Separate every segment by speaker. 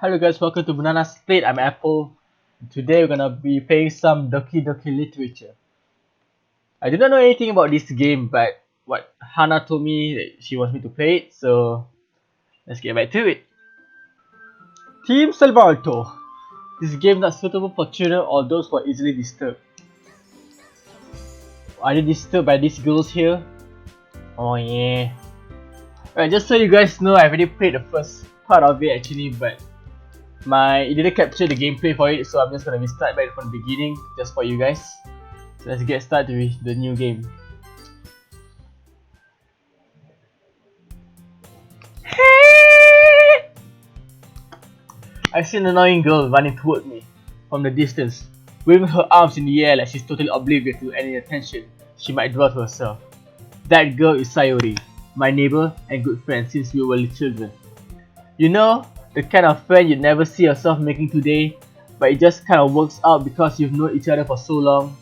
Speaker 1: Hello guys, welcome to Banana State. I'm Apple. Today we're gonna be playing some Doki literature. I do not know anything about this game, but what Hana told me that she wants me to play it, so let's get back to it. Team Salvato. This game not suitable for children or those who are easily disturbed. Are they disturbed by these girls here? Oh yeah. Alright, just so you guys know, I've already played the first part of it actually, but it didn't capture the gameplay for it, so I'm just gonna restart back from the beginning just for you guys. So let's get started with the new game. I see an annoying girl running toward me from the distance, waving her arms in the air like she's totally oblivious to any attention she might draw to herself. That girl is Sayori, my neighbor and good friend since we were children. You know, the kind of friend you'd never see yourself making today, but it just kind of works out because you've known each other for so long.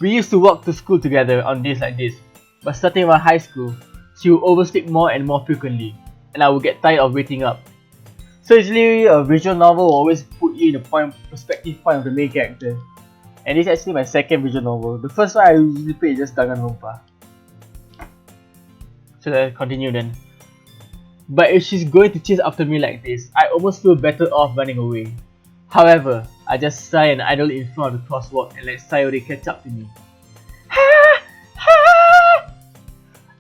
Speaker 1: We used to walk to school together on days like this, but starting around high school, she would oversleep more and more frequently, and I would get tired of waiting up. So usually a visual novel will always put you in the perspective point of the main character, and this is actually my second visual novel. The first one I usually play is just Danganronpa. So let's continue then. But if she's going to chase after me like this, I almost feel better off running away. However, I just sigh and idle in front of the crosswalk and let Sayori catch up to me. Ha! Ha!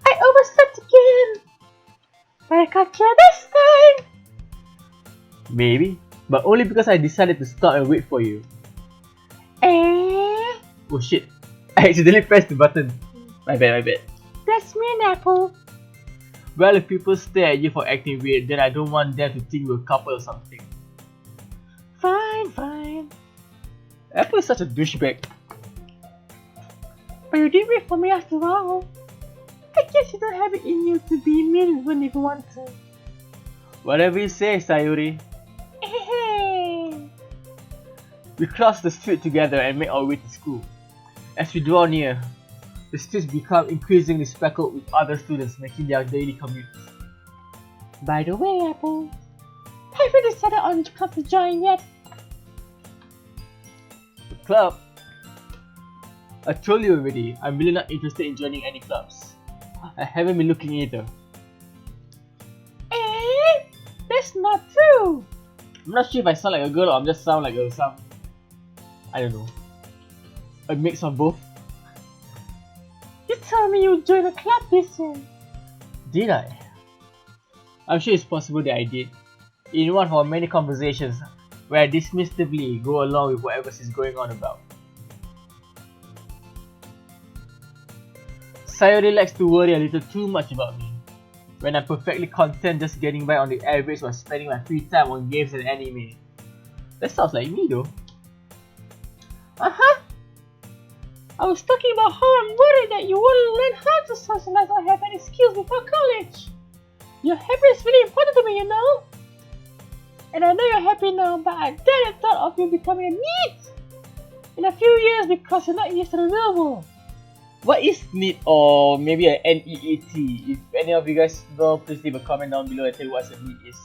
Speaker 1: I overslept again! But I caught you this time! Maybe, but only because I decided to stop and wait for you. Oh shit, I accidentally pressed the button. My bad.
Speaker 2: That's me an apple.
Speaker 1: Well, if people stare at you for acting weird, then I don't want them to think we're a couple or something.
Speaker 2: Fine.
Speaker 1: Apple is such a douchebag.
Speaker 2: But you did wait for me after all. I guess you don't have it in you to be mean when you want to.
Speaker 1: Whatever you say, Sayori.
Speaker 2: Hey.
Speaker 1: We cross the street together and make our way to school. As we draw near, the streets become increasingly speckled with other students making their daily commutes.
Speaker 2: By the way, Apple, have you decided on which club to join yet?
Speaker 1: The club? I told you already, I'm really not interested in joining any clubs. I haven't been looking either.
Speaker 2: That's not true.
Speaker 1: I'm not sure if I sound like a girl or I'm just sound like I don't know. A mix of both.
Speaker 2: You told me you would join a club this year.
Speaker 1: Did I? I'm sure it's possible that I did. In one of our many conversations where I dismissively go along with whatever is going on about. Sayori likes to worry a little too much about me, when I'm perfectly content just getting by on the average while spending my free time on games and anime. That sounds like me though.
Speaker 2: I was talking about how I'm worried that you wouldn't learn how to socialize or have any skills before college. Your happiness is really important to me, you know? And I know you're happy now, but I dare the thought of you becoming a NEET in a few years because you're not used to the real world.
Speaker 1: What is NEET, or maybe a NEET? If any of you guys know, please leave a comment down below and tell me what a NEET is.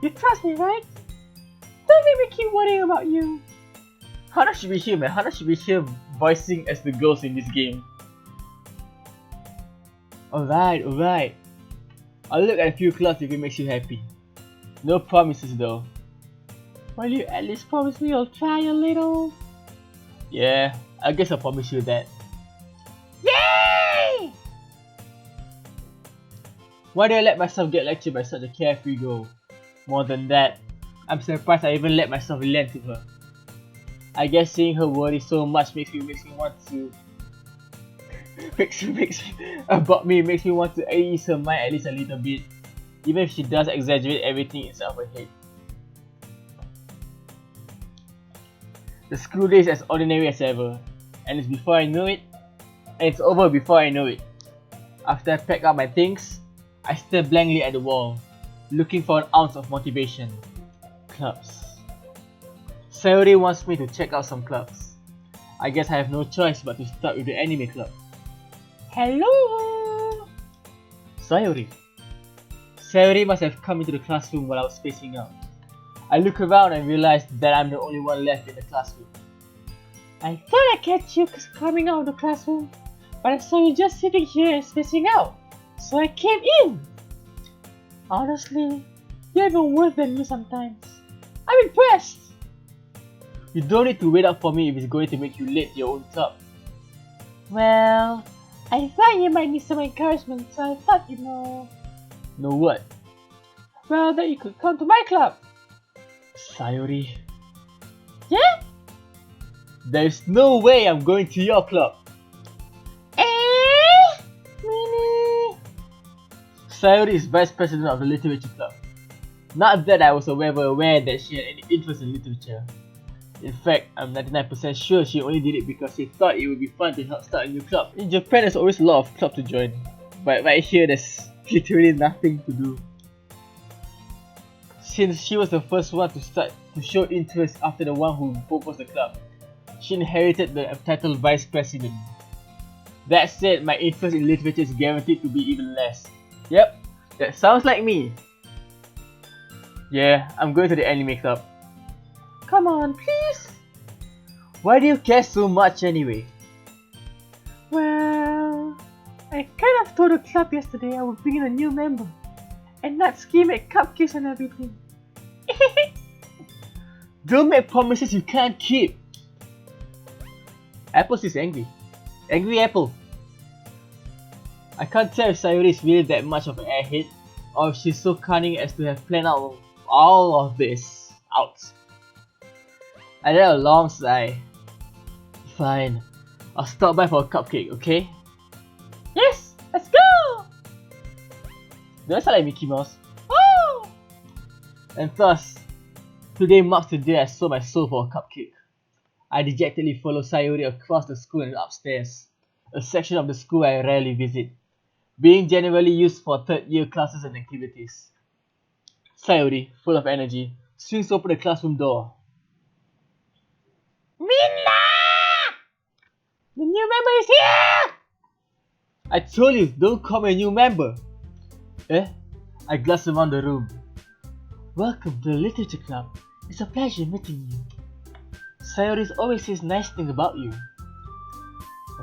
Speaker 2: You trust me, right? Don't make me keep worrying about you.
Speaker 1: Hana should be here, man. Hana should be here voicing as the girls in this game. Alright. I'll look at a few clubs if it makes you happy. No promises though.
Speaker 2: Will you at least promise me you'll try a little?
Speaker 1: Yeah, I guess I'll promise you that.
Speaker 2: Yay!
Speaker 1: Why do I let myself get lectured by such a carefree girl? More than that, I'm surprised I even let myself relent to her. I guess seeing her worry so much makes me want to makes me want to ease her mind at least a little bit, even if she does exaggerate everything inside of her head. The school day is as ordinary as ever, and it's over before I know it. After I pack up my things, I stare blankly at the wall, looking for an ounce of motivation. Clubs. Sayori wants me to check out some clubs. I guess I have no choice but to start with the anime club.
Speaker 2: Hello!
Speaker 1: Sayori. Sayori must have come into the classroom while I was spacing out. I look around and realized that I'm the only one left in the classroom.
Speaker 2: I thought I'd catch you coming out of the classroom, but I saw you just sitting here and spacing out, so I came in. Honestly, you're even worse than me sometimes. I'm impressed.
Speaker 1: You don't need to wait up for me if it's going to make you late to your own club.
Speaker 2: Well, I thought you might need some encouragement, so I thought,
Speaker 1: Know what?
Speaker 2: well, that you could come to my club.
Speaker 1: Sayori.
Speaker 2: Yeah?
Speaker 1: There's no way I'm going to your club.
Speaker 2: Really?
Speaker 1: Sayori is vice president of the literature club. Not that I was ever aware that she had any interest in literature. In fact, I'm 99% sure she only did it because she thought it would be fun to help start a new club. In Japan, there's always a lot of clubs to join, but right here, there's literally nothing to do. Since she was the first one to show interest after the one who proposed the club, she inherited the title Vice President. That said, my interest in literature is guaranteed to be even less. Yep, that sounds like me. Yeah, I'm going to the anime club.
Speaker 2: Come on, please.
Speaker 1: Why do you care so much anyway?
Speaker 2: Well, I kind of told the club yesterday I would bring in a new member, and Natsuki made cupcakes and everything.
Speaker 1: Don't make promises you can't keep. Apple is angry. Angry Apple. I can't tell if Sayori is really that much of an airhead, or if she's so cunning as to have planned out all of this out. I let a long sigh. Fine, I'll stop by for a cupcake, okay?
Speaker 2: Yes, let's go!
Speaker 1: Do I sound like Mickey Mouse?
Speaker 2: Oh!
Speaker 1: And thus, today marks the day I sold my soul for a cupcake. I dejectedly follow Sayori across the school and upstairs, a section of the school I rarely visit, being generally used for third-year classes and activities. Sayori, full of energy, swings open the classroom door.
Speaker 2: Minna! The new member is here!
Speaker 1: I told you, don't call me a new member! Eh? I glance around the room. Welcome to the literature club. It's a pleasure meeting you. Sayori always says nice things about you.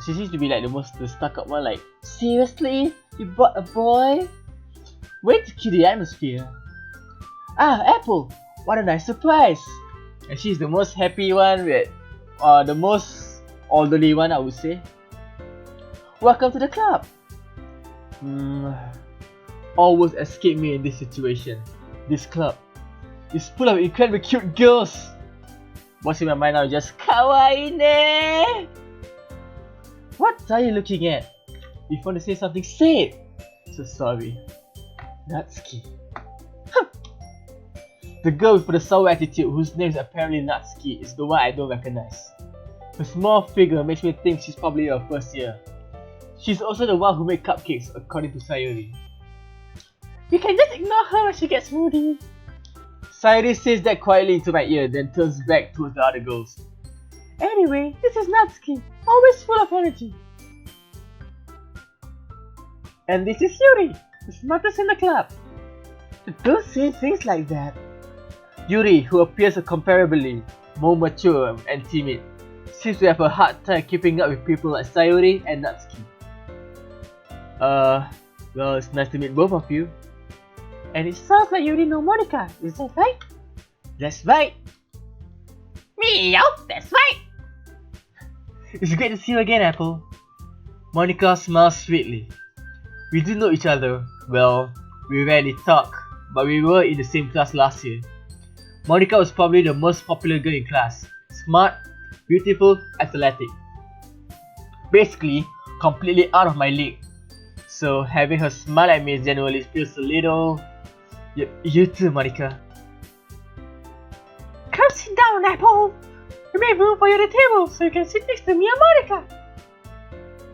Speaker 1: She seems to be like the stuck-up one, like, seriously? You brought a boy? Way to kill the atmosphere. Ah, Apple! What a nice surprise! And she's the most happy one with, the most orderly one, I would say. Welcome to the club! All words escape me in this situation. This club is full of incredibly cute girls. What's in my mind now is just kawaii ne! What are you looking at? If you want to say something, say it! So sorry. Natsuki. The girl with the sour attitude, whose name is apparently Natsuki, is the one I don't recognize. Her small figure makes me think she's probably her first year. She's also the one who made cupcakes, according to Sayori.
Speaker 2: You can just ignore her when she gets moody.
Speaker 1: Sayori says that quietly into my ear, then turns back towards the other girls.
Speaker 2: Anyway, this is Natsuki, always full of energy.
Speaker 1: And this is Yuri,
Speaker 2: the smartest in the club.
Speaker 1: Don't say things like that. Yuri, who appears comparably more mature and timid, seems to have a hard time keeping up with people like Sayori and Natsuki. Well, it's nice to meet both of you.
Speaker 2: And it sounds like you already know Monica, is that right?
Speaker 1: That's right!
Speaker 2: Meow, that's right!
Speaker 1: It's great to see you again, Apple. Monica smiles sweetly. We do know each other. Well, we rarely talk, but we were in the same class last year. Monica was probably the most popular girl in class. Smart, beautiful, athletic. Basically, completely out of my league. So having her smile at me generally feels a little... You too, Monica.
Speaker 2: Come sit down, Apple. We made room for you at the table so you can sit next to me and Monica.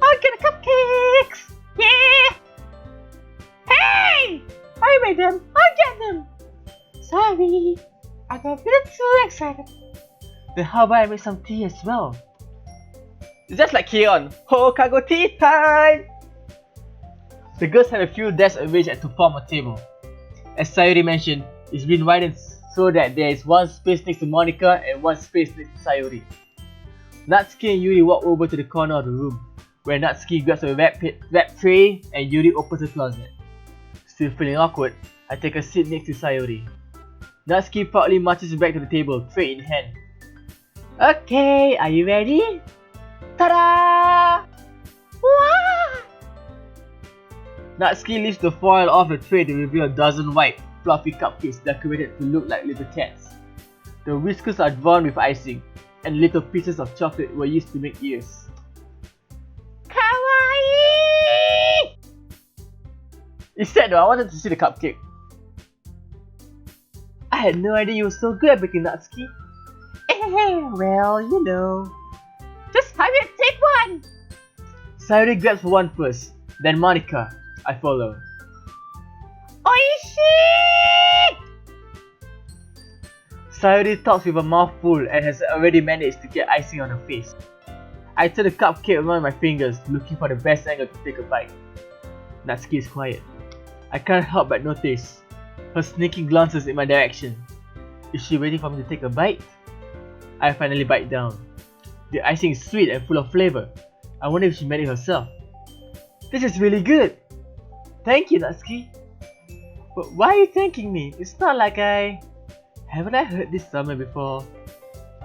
Speaker 2: I'll get the cupcakes. Yeah. Hey! I made them. I'll get them. Sorry, I got a bit too excited.
Speaker 1: Then how about I make some tea as well? It's just like Keon. Hokago tea time! The girls had a few desks arranged to form a table. As Sayori mentioned, it's been widened so that there is one space next to Monica and one space next to Sayori. Natsuki and Yuri walk over to the corner of the room, where Natsuki grabs a wrap tray and Yuri opens the closet. Still feeling awkward, I take a seat next to Sayori. Natsuki proudly marches back to the table, tray in hand. Okay, are you ready? Ta-da! Wow! Natsuki lifts the foil off the tray to reveal a dozen white, fluffy cupcakes decorated to look like little cats. The whiskers are drawn with icing, and little pieces of chocolate were used to make ears. Kawaii! It's sad though, I wanted to see the cupcake. I had no idea you were so good at baking, Natsuki. Well, you know.
Speaker 2: Just have it, take one!
Speaker 1: Sayori grabs for one first, then Monica. I follow.
Speaker 2: Oishii!
Speaker 1: Sayori talks with a mouth full and has already managed to get icing on her face. I turn the cupcake around my fingers, looking for the best angle to take a bite. Natsuki is quiet. I can't help but notice her sneaking glances in my direction. Is she waiting for me to take a bite? I finally bite down. The icing is sweet and full of flavor. I wonder if she made it herself. This is really good! Thank you, Natsuki. But why are you thanking me? It's not like haven't I heard this somewhere before?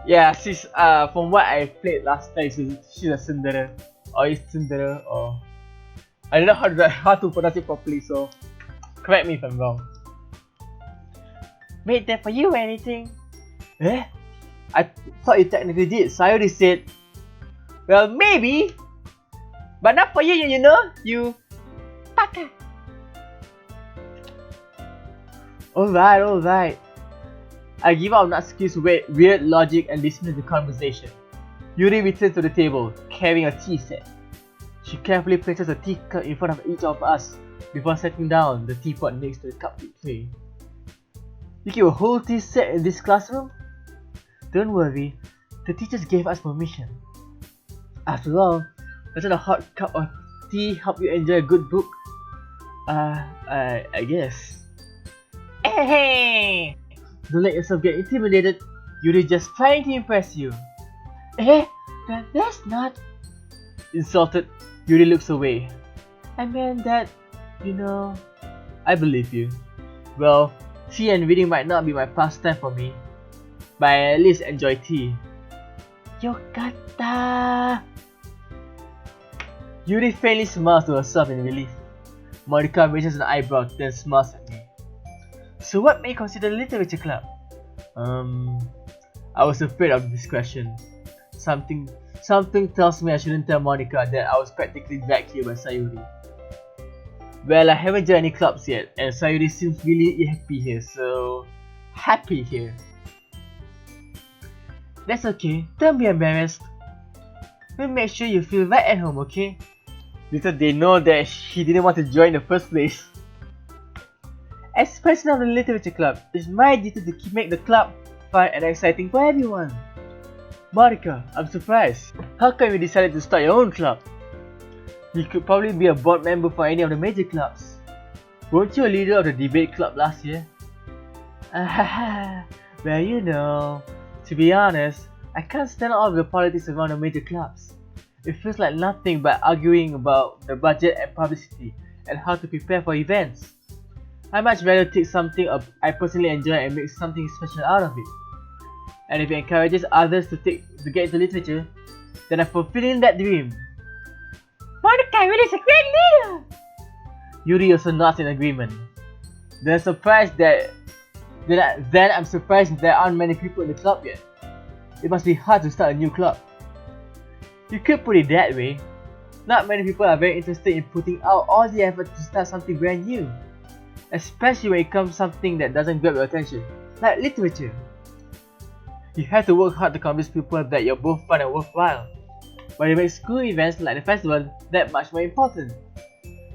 Speaker 1: Yeah, she's from what I played last time, she's a tsundere. Or it's tsundere, or I don't know how to pronounce it properly, so correct me if I'm wrong. Made that for you or anything? Eh? I thought you technically did. Sayori said, well, maybe, but not for you, you know? You
Speaker 2: Baka!
Speaker 1: Alright. I give up Natsuki's weird logic and listen to the conversation. Yuri returns to the table, carrying a tea set. She carefully places a teacup in front of each of us before setting down the teapot next to the cupcake tray. You keep a whole tea set in this classroom? Don't worry, the teachers gave us permission. After all, doesn't a hot cup of tea help you enjoy a good book? I guess.
Speaker 2: Hey!
Speaker 1: Don't let yourself get intimidated. Yuri just trying to impress you.
Speaker 2: That's not...
Speaker 1: Insulted, Yuri looks away.
Speaker 2: I meant that,
Speaker 1: I believe you. Well, tea and reading might not be my pastime for me, but I at least enjoy tea.
Speaker 2: Yokata!
Speaker 1: Yuri faintly smiles to herself in relief. Monica raises an eyebrow, then smiles at me. So what may you consider literature club? I was afraid of this question. Something tells me I shouldn't tell Monica that I was practically dragged here by Sayori. Well, I haven't joined any clubs yet, and Sayori seems really happy here, so... happy here. That's okay, don't be embarrassed. We'll make sure you feel right at home, okay? Little they know that she didn't want to join in the first place. As president of the literature club, it's my duty to make the club fun and exciting for everyone. Monica, I'm surprised. How come you decided to start your own club? You could probably be a board member for any of the major clubs. Weren't you a leader of the debate club last year? Well, to be honest, I can't stand all of the politics around the major clubs. It feels like nothing but arguing about the budget and publicity and how to prepare for events. I much rather take something I personally enjoy and make something special out of it. And if it encourages others to get into literature, then I'm fulfilling that dream.
Speaker 2: Monica really is a great leader!
Speaker 1: Yuri also nods in agreement. Then I'm surprised there aren't many people in the club yet. It must be hard to start a new club. You could put it that way. Not many people are very interested in putting out all the effort to start something brand new. Especially when it comes to something that doesn't grab your attention, like literature. You have to work hard to convince people that you're both fun and worthwhile. But it makes school events like the festival that much more important.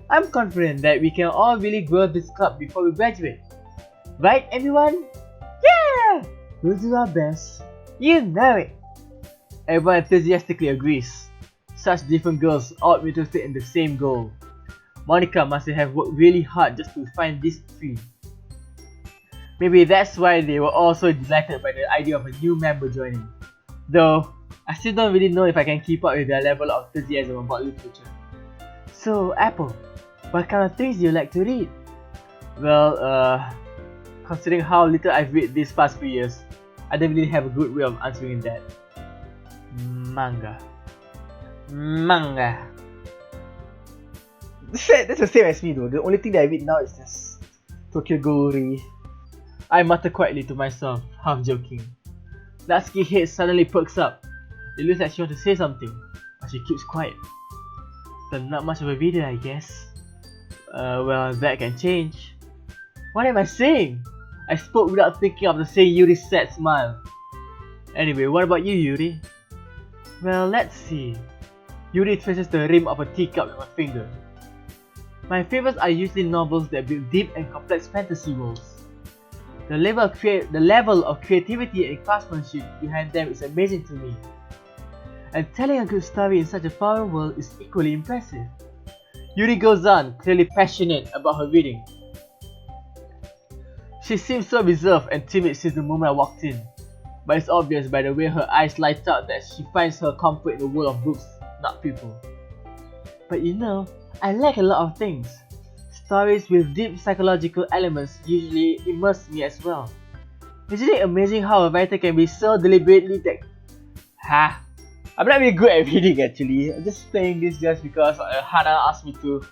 Speaker 1: I'm confident that we can all really grow this club before we graduate. Right, everyone?
Speaker 2: Yeah!
Speaker 1: We'll do our best. You know it! Everyone enthusiastically agrees. Such different girls all interested in the same goal. Monica must have worked really hard just to find these three. Maybe that's why they were all so delighted by the idea of a new member joining. Though, I still don't really know if I can keep up with their level of enthusiasm about literature. So, Apple, what kind of things do you like to read? Well, considering how little I've read these past few years, I don't really have a good way of answering that. Manga.
Speaker 3: That's the same as me though. The only thing that I read now is just Tokyo Ghoul.
Speaker 1: I mutter quietly to myself, half joking. Natsuki's head suddenly perks up. It looks like she wants to say something, but she keeps quiet. But not much of a video, I guess. Well, that can change. What am I saying? I spoke without thinking of the saying Yuri's sad smile. Anyway, what about you, Yuri? Well, let's see. Yuri traces the rim of a teacup with a finger. My favorites are usually novels that build deep and complex fantasy worlds. The level of creativity and craftsmanship behind them is amazing to me. And telling a good story in such a foreign world is equally impressive. Yuri goes on, clearly passionate about her reading. She seems so reserved and timid since the moment I walked in, but it's obvious by the way her eyes light up that she finds her comfort in the world of books, not people. But you know, I like a lot of things. Stories with deep psychological elements usually immerse me as well. Isn't it amazing how a writer can be so deliberately I'm not really good at reading actually. I'm just playing this just because Hana asked me to.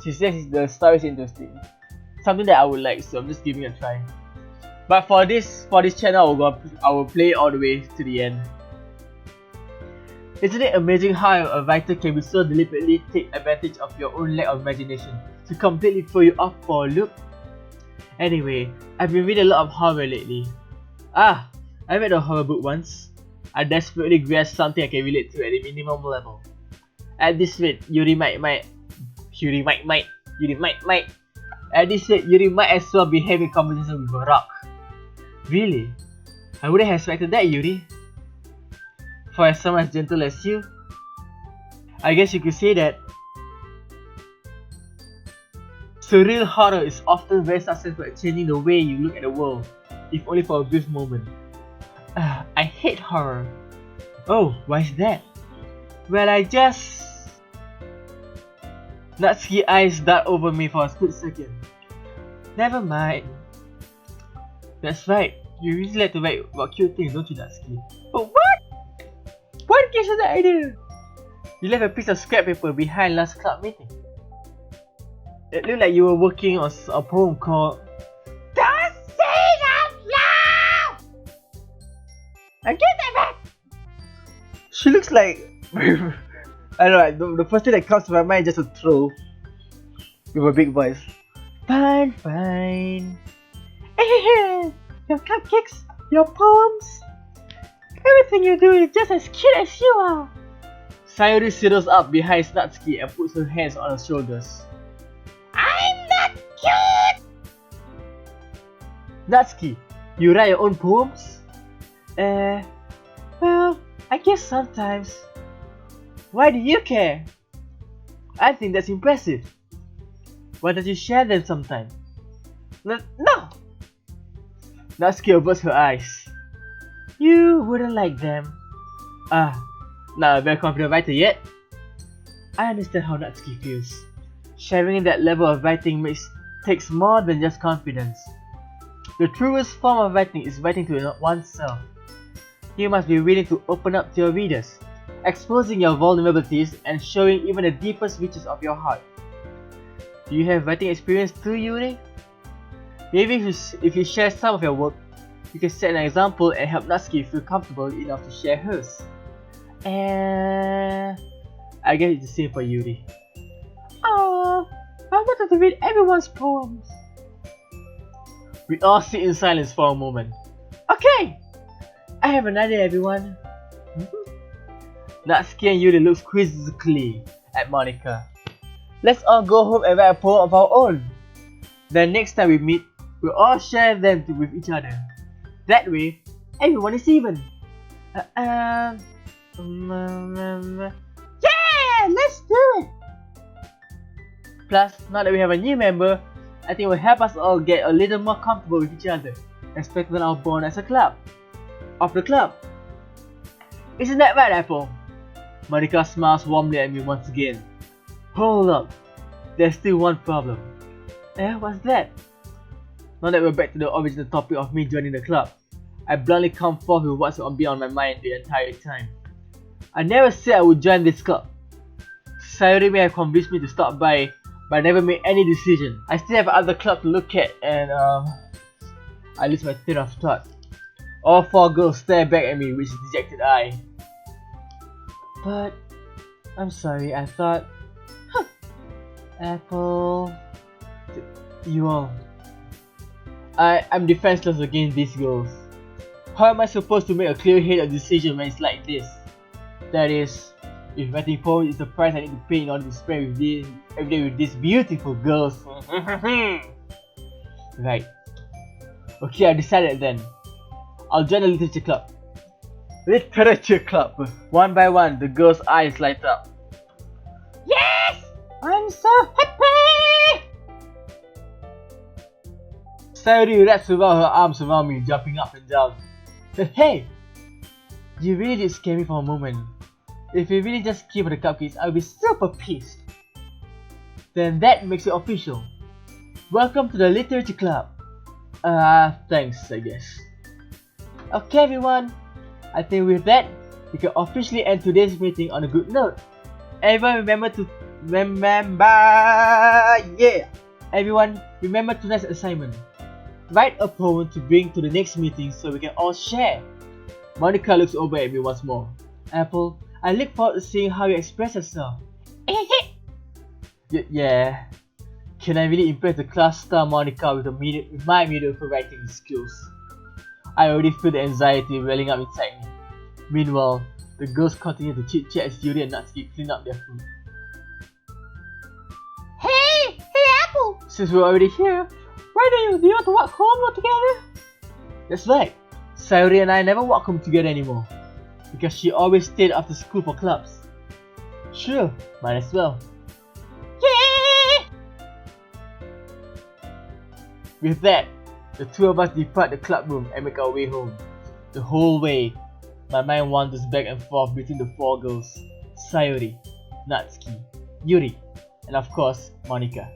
Speaker 1: She says the story is interesting. Something that I would like, so I'm just giving it a try. But for this channel, I will play it all the way to the end. Isn't it amazing how a writer can be so deliberately take advantage of your own lack of imagination to completely throw you off for a loop? Anyway, I've been reading a lot of horror lately. I read a horror book once. I desperately grasped something I can relate to at a minimum level. At this rate, Yuri might as well be having a conversation with a rock. Really? I wouldn't have expected that, Yuri. For as someone as gentle as you, I guess you could say that. Surreal horror is often very successful at changing the way you look at the world, if only for a brief moment. I hate horror. Oh, why is that? Well, Natsuki's eyes dart over me for a split second. Never mind. That's right, you really like to write about cute things, don't you, Natsuki? But what? What gives you that idea? You left a piece of scrap paper behind last club meeting. It looked like you were working on a poem called Don't Say It Out Loud! I get that back!
Speaker 3: She looks like I don't know, the first thing that comes to my mind is just a throw with a big voice. Fine. Your cupcakes, your poems, everything you do is just as cute as you are.
Speaker 1: Sayori sidles up behind Natsuki and puts her hands on her shoulders.
Speaker 2: I'm not cute!
Speaker 1: Natsuki, you write your own poems?
Speaker 2: Well, I guess sometimes.
Speaker 1: Why do you care? I think that's impressive. Why don't you share them sometime?
Speaker 2: No!
Speaker 1: Natsuki averts her eyes.
Speaker 2: You wouldn't like them.
Speaker 1: Not a very confident writer yet. I understand how Natsuki feels. Sharing that level of writing takes more than just confidence. The truest form of writing is writing to oneself. You must be willing to open up to your readers, exposing your vulnerabilities and showing even the deepest reaches of your heart. Do you have writing experience too, Yuri? Maybe if you share some of your work, you can set an example and help Natsuki feel comfortable enough to share hers. I guess it's the same for Yuri.
Speaker 2: Oh, I wanted to read everyone's poems.
Speaker 1: We all sit in silence for a moment.
Speaker 2: Okay, I have an idea, everyone.
Speaker 1: Natsuki and Yuri look quizzically at Monica. Let's all go home and write a poem of our own. Then next time we meet, we'll all share them with each other. That way, everyone is even.
Speaker 2: Yeah, let's do it.
Speaker 1: Plus, now that we have a new member, I think it will help us all get a little more comfortable with each other. and strengthen our bond as a club. Of the club. Isn't that right, Apple? Monica smiles warmly at me once again. Hold up, there's still one problem. What's that? Now that we're back to the original topic of me joining the club, I bluntly come forth with what's been on my mind the entire time. I never said I would join this club. Sayuri may have convinced me to stop by, but I never made any decision. I still have other clubs to look at, and I lose my train of thought. All four girls stare back at me with a dejected eye. But I'm sorry, I thought, Apple, you all. I'm defenseless against these girls. How am I supposed to make a clear-headed decision when it's like this? That is, if writing poems is the price I need to pay in order to spend with this every day with these beautiful girls. Right. Okay, I decided then. I'll join the literature club. Literature club. One by one, the girls' eyes light up.
Speaker 2: Yes! I'm so happy!
Speaker 1: Sayuri wraps around her arms around me, jumping up and down. Hey! You really did scare me for a moment. If you really just came for the cupcakes, I'll be super pissed. Then that makes it official. Welcome to the literature club. Thanks, I guess. Okay, everyone. I think with that, we can officially end today's meeting on a good note. Everyone remember tonight's assignment. Write a poem to bring to the next meeting so we can all share. Monica looks over at me once more. Apple, I look forward to seeing how you express yourself. Yeah. Can I really impress the class star Monica with my mediocre writing skills? I already feel the anxiety welling up inside me. Meanwhile, the girls continue to chit-chat as Yuri and Natsuki clean up their food.
Speaker 2: Hey Apple!
Speaker 1: Since we're already here,
Speaker 2: Why do you want to walk home together?
Speaker 1: That's right. Sayuri and I never walk home together anymore. Because she always stayed after school for clubs. Sure, might as well.
Speaker 2: Yeah!
Speaker 1: With that, the two of us depart the club room and make our way home. The whole way, my mind wanders back and forth between the four girls, Sayuri, Natsuki, Yuri, and of course, Monica.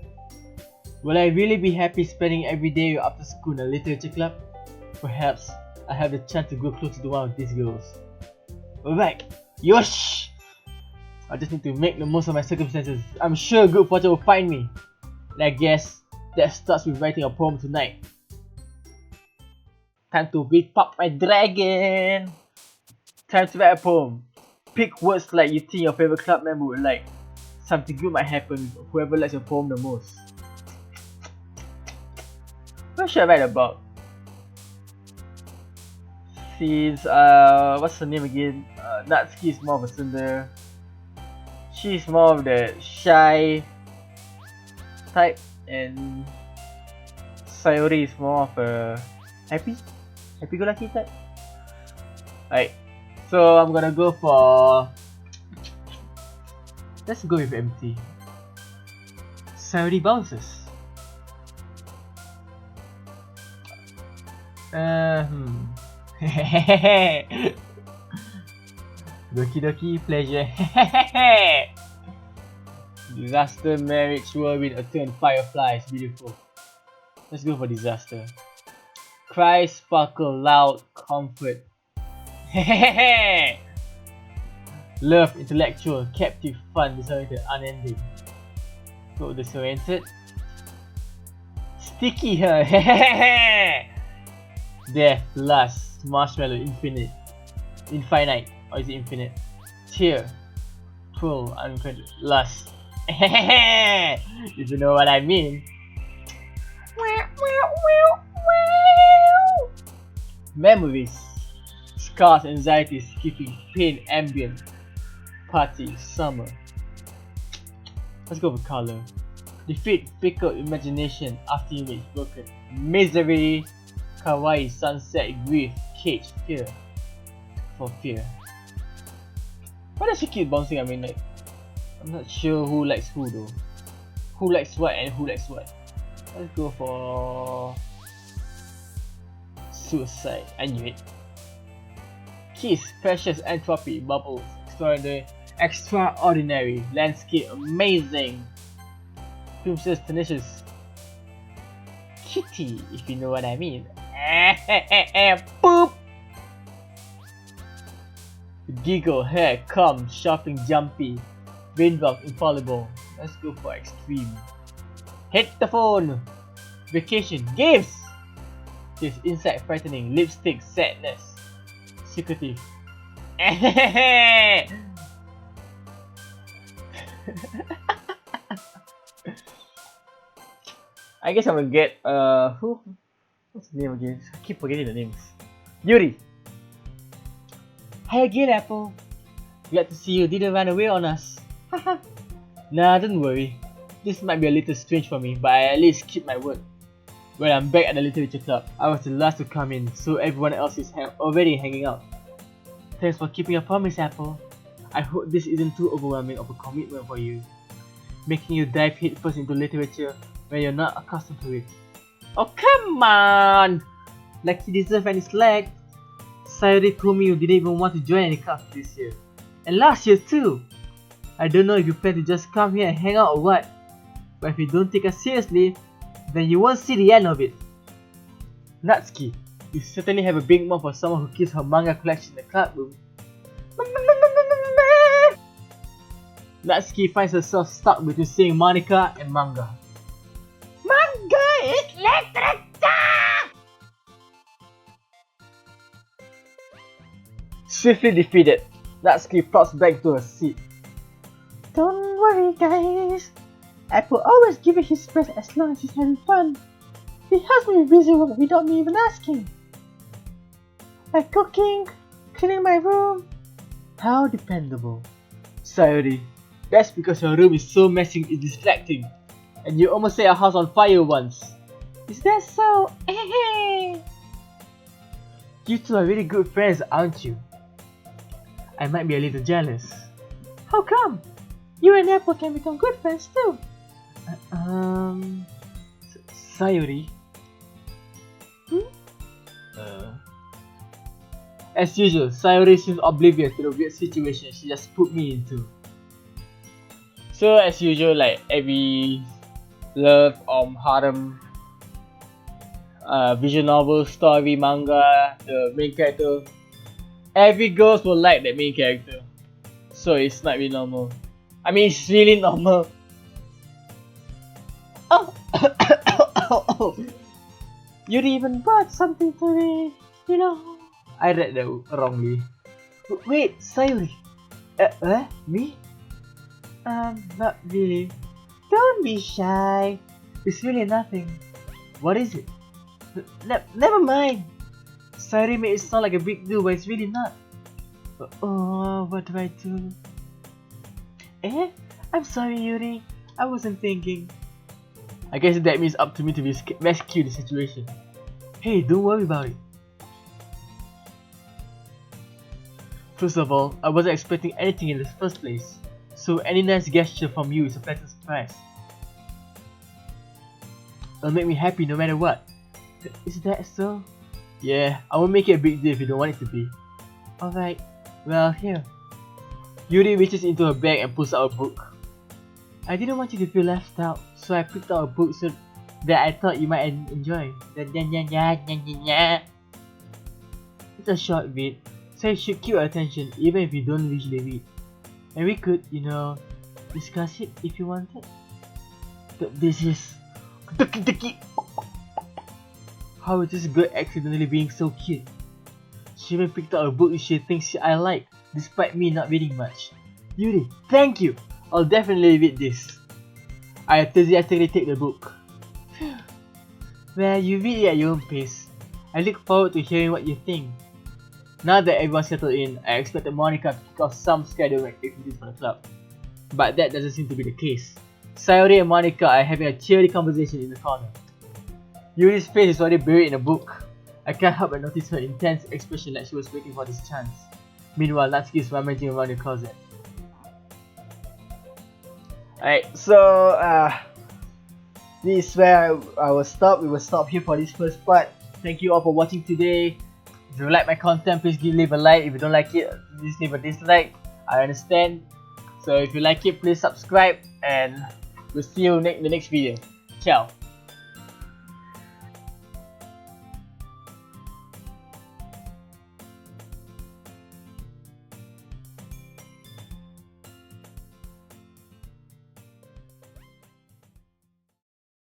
Speaker 1: Will I really be happy spending every day after school in a literature club? Perhaps I have the chance to go closer to one of these girls. Alright, yosh! I just need to make the most of my circumstances. I'm sure good fortune will find me. And I guess that starts with writing a poem tonight. Time to beat up my dragon! Time to write a poem. Pick words like you think your favorite club member would like. Something good might happen with whoever likes your poem the most. What should I write about? Since, what's her name again? Natsuki is more of a tsundere. She's more of the shy type, and Sayuri is more of a happy-go-lucky type. Alright, so I'm gonna go for... Let's go with empty. Sayuri bounces. Doki pleasure. Disaster, marriage, whirlwind, a turn, fireflies, beautiful. Let's go for disaster. Cry, sparkle, loud, comfort. Love, intellectual, captive, fun, disoriented, unending. Go disoriented. Sticky, huh? Death, lust, marshmallow, infinite. Infinite, or is it infinite? Tear, twirl, uncredited, lust. If you know what I mean. Memories, scars, anxiety, skipping, pain, ambient, party, summer. Let's go for color. Defeat, fickle, imagination, after image, broken, misery, kawaii, sunset, grief, cage, fear. For fear. Why does she keep bouncing? I mean, like, I'm not sure who likes who though. Who likes what and who likes what. Let's go for Suicide, I knew it. Kiss, precious entropy, bubbles, extraordinary, landscape, amazing. Princess tenacious. Kitty, if you know what I mean. Boop! Giggle, hair, calm, shopping, jumpy. Raindrop, infallible. Let's go for extreme. Hit the phone! Vacation, games! This insect frightening, lipstick, sadness. Secretive. I guess I'm gonna get who? What's the name again? I keep forgetting the names. Yuri. Hi again, Apple. Glad to see you didn't run away on us. Haha. Nah, don't worry. This might be a little strange for me, but I at least keep my word. When I'm back at the literature club, I was the last to come in, so everyone else is already hanging out. Thanks for keeping your promise, Apple. I hope this isn't too overwhelming of a commitment for you, making you dive headfirst into literature when you're not accustomed to it. Oh, come on! Like you deserve any slack. Sayori told me you didn't even want to join any clubs this year. And last year too! I don't know if you plan to just come here and hang out or what, but if you don't take us seriously, then you won't see the end of it. Natsuki, you certainly have a big mouth for someone who keeps her manga collection in the club room. Natsuki finds herself stuck between saying Monica and manga.
Speaker 2: Manga is literature!
Speaker 1: Swiftly defeated, Natsuki plops back to her seat.
Speaker 2: Don't worry, guys. Apple always gives it his best as long as he's having fun. He helps me with busy work without me even asking. Like cooking, cleaning my room.
Speaker 1: How dependable. Sayori, that's because your room is so messy it's distracting. And you almost set your house on fire once.
Speaker 2: Is that so?
Speaker 1: You two are really good friends, aren't you? I might be a little jealous.
Speaker 2: How come? You and Apple can become good friends too.
Speaker 1: Sayori. As usual, Sayori seems oblivious to the weird situation she just put me into. So as usual, like every love, harem, visual novel, story, manga, the main character, every girls will like that main character. So it's not really normal. I mean, it's really normal.
Speaker 2: Oh, you even brought something to me, you know.
Speaker 1: I read that wrongly. Wait, Sayori. Me? Not really.
Speaker 2: Don't be shy.
Speaker 1: It's really nothing. What is it? Never mind. Sayori made it sound like a big deal, but it's really not. Oh, what do I do? I'm sorry, Yuri. I wasn't thinking. I guess that means up to me to rescue the situation. Hey, don't worry about it. First of all, I wasn't expecting anything in the first place, so any nice gesture from you is a pleasant surprise. It'll make me happy no matter what. Is that so? Yeah, I won't make it a big deal if you don't want it to be. Alright, well, here. Yuri reaches into her bag and pulls out a book. I didn't want you to feel left out, so I picked out a book so that I thought you might enjoy. It's a short read, so it should keep your attention even if you don't usually read. And we could, discuss it if you wanted. This is Doki. How is this girl accidentally being so cute? She even picked out a book she thinks I like, despite me not reading much. Yuri, thank you! I'll definitely read this. I enthusiastically take the book. Well, you read it at your own pace. I look forward to hearing what you think. Now that everyone's settled in, I expected Monica to kick off some scheduled activities for the club. But that doesn't seem to be the case. Sayori and Monica are having a cheery conversation in the corner. Yuri's face is already buried in a book. I can't help but notice her intense expression like she was waiting for this chance. Meanwhile, Natsuki is rummaging around the closet. Alright, so this is where I will stop. We will stop here for this first part. thank you all for watching today. If you like my content, please leave a like. If you don't like it, please leave a dislike. I understand. So if you like it, please subscribe, and we'll see you in the next video. Ciao.